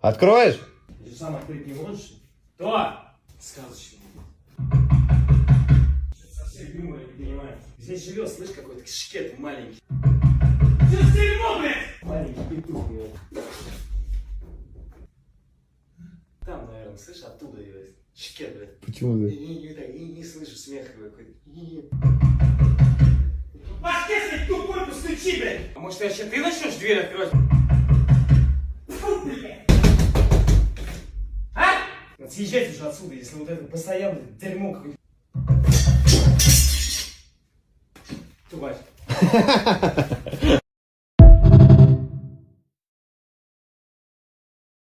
Откроешь? Ты же сам открыть не можешь? Кто? Сказочный. Совсем юмора не понимаю. Здесь живет, слышь, какой-то шкет маленький. Что за дерьмо, блядь? Маленький петух, блядь. Там, наверное, слышь, оттуда ее шкет, блядь. Почему ты? Не слышу смеха какой-то. Башке ты тупой, постучи, блядь! А может, вообще ты начнешь дверь открывать? Фу, блядь! А? Надо съезжать уже отсюда, если вот это постоянно дерьмо какое-то. Тубать.